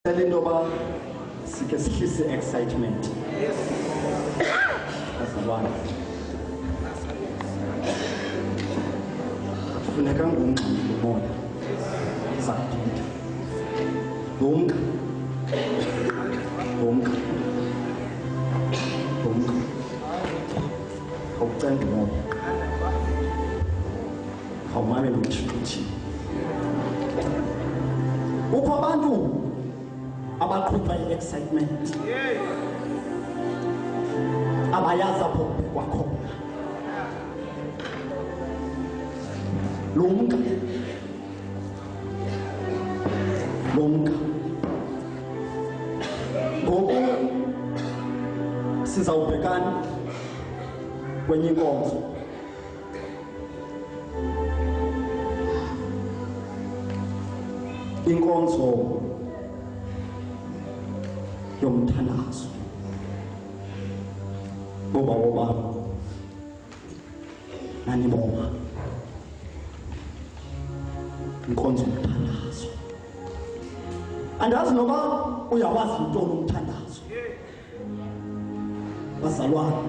Elindoba sike sihlise excitement. Yes. That's the one. Funeka ngumngxili umoya. Sakuphinda. Lumka. Awucenge umoya. Awumamele uthi. Ukho abantu abaqhubha i-excitement. Abayazi apho kwakhona. Lumka. Ngoku sizawubhekana kwenye inkonzo. Inkonzo yomthandazo. Boba nanibonga. Inkonzo yomthandazo. Andazi noba uyawazi into umthandazo. Bazalwane.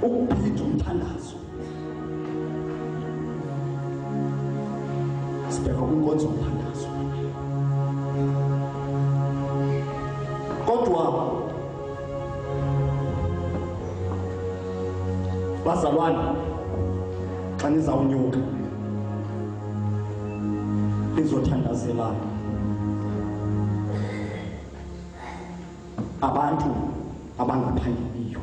Ukuphinda umthandazo. Sibheka kwinkonzo yomthandazo. Kodwa bazalwane xa nizawunyuka nizothandazela abantu abangaphangeliyo.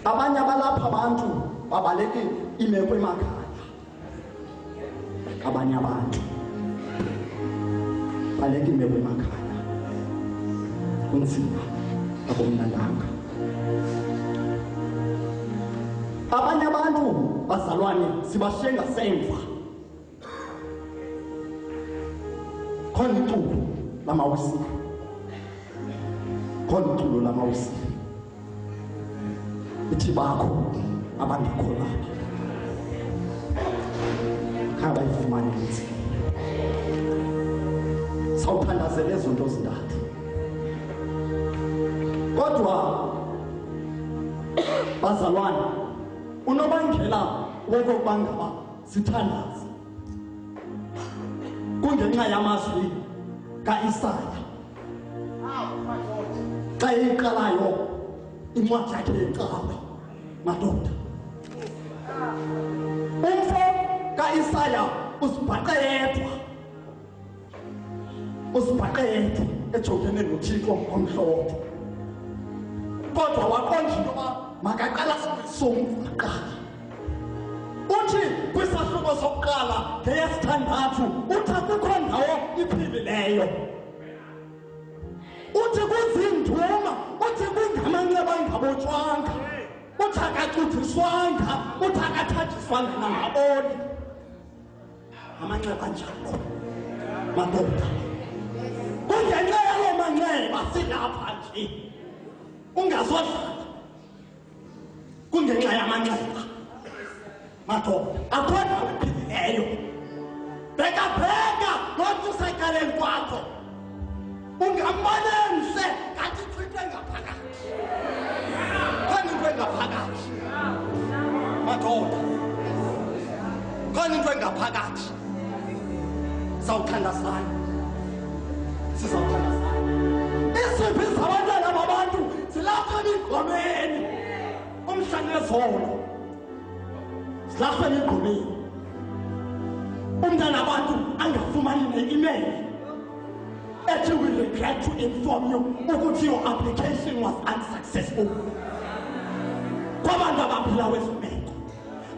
Abanye abalapha abantu babaleke imeko emakhaya. Abanye abantu baleke imeko emakhaya. Kunzima akumnandanga. Abanye abantu bazalwane sibashenga semva. Khona iculo lamawusi. Ithi bakho abangekhola. Khaba ifumane nzi. Sawuthandazela izinto ezintathu. Kodwa bazalwane unobangela wokubangaba sithandaze kungenxa yamazwi kaIsaya. Xa iqalayo incwadi yakhe yecawe madoda. Umfo kaIsaya usibhaqe yedwa ejongene noThixo omhlophe. Kodwa waqonda into yoba makaqala somva kuqala. Uthi kwisahluko sokuqala ngeyesithandathu uthi akukho ndawo iphilileyo. Uthi kuzinduma, uthi kungamanxeba angabotshwanga, uthi akacuthiswanga, uthi akathathiswanga nangaboni. Amanxeba njalo madoda. Kungenxa yaloo manxeba silapha nje. Ungazodlala. Kungenxa yamanxeba madoda. Akho ndawo iphilileyo. Bheka lonke usekaleni kwakho. Ungambane mhle ngathi chithwe ngaphakathi. Khona into engaphakathi. Madoda. Khona into engaphakathi. Sawuthandazana. Sizawuthandazana. Isiphi sabantwana babantu silapha emigqomeni. Umhlanezolo. Silapha emigqomeni. Umntana abantu angafumani ne-email. Actually, we regret to inform you that your application was unsuccessful. Come on, Baba Pilawe's men.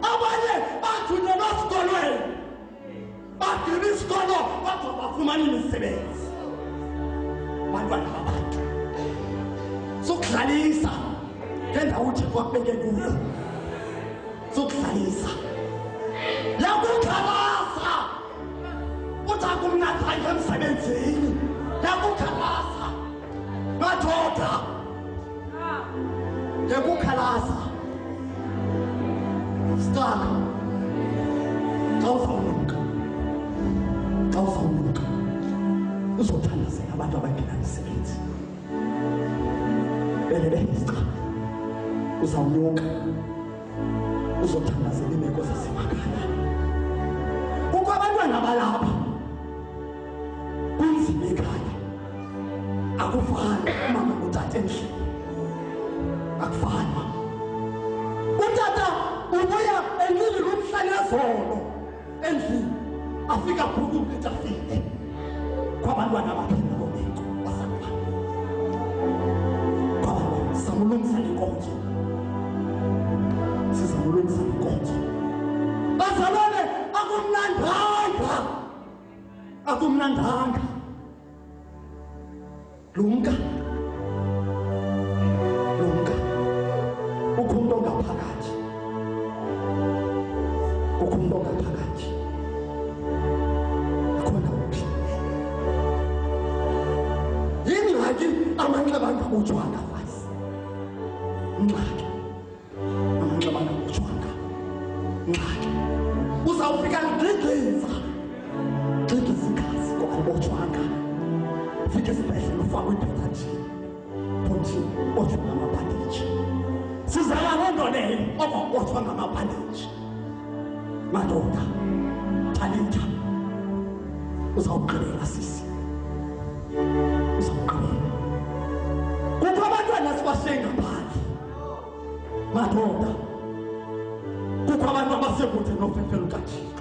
Abanye, bathunye basikolweni. Bagqiba isikolo kodwa bafumana imisebenzi. Bantwana babantu. Sokudlalisa ngendawo uThixo akubeke kuyo. Sokudlalisa. La kukhalasa. Uthi akumnatha emsebenzini. Yakukhalasa madoda. Yakukhalasa. Stop. xa uzawunuka uzothandazela abantu abangena misebenzi belebehisa uzawunuka uzothandazela imeko zasemakhaya kukho abantwana balapha kunzima ekhaya akufani umama notata endlini akufani utata ubuya endlini kumhlanezolo endlini afika bhuku ukuthi afike kwabantwana abaphila lobeko basakubani kwabantwana samulungisa lenkonzo sizamulungisa lenkonzo bazalwane akumnandanga lumka ukhunto ngaphakathi akhona uphi ingxaki amanxebanga utshwanga fasi ingxaki amanxebanga utshwanga ingxaki uzawufika ngigqiza igazi ngoba botshwanga fika esibhedlela ufakwe idodajini pothini botshwa ngamabhandeji sizala loo nto leyo okokubotshwa ngamabhandeji madoda Talita uzawugqibela sisi uzawugqibela kukho abantwana sibahlenga phandle madoda kukho abantu abasekude nofefe lukathixo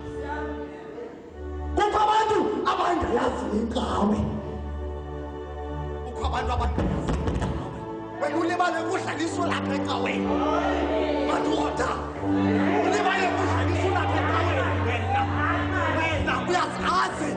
kukho abantu abangayazi inkawe kukho abantu abangayazi inkawe wena ulibale kudlaliso lapha enkaweni madoda ulibale kudlaliso lapha enkaweni wena uyazazi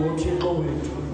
uThixo wethu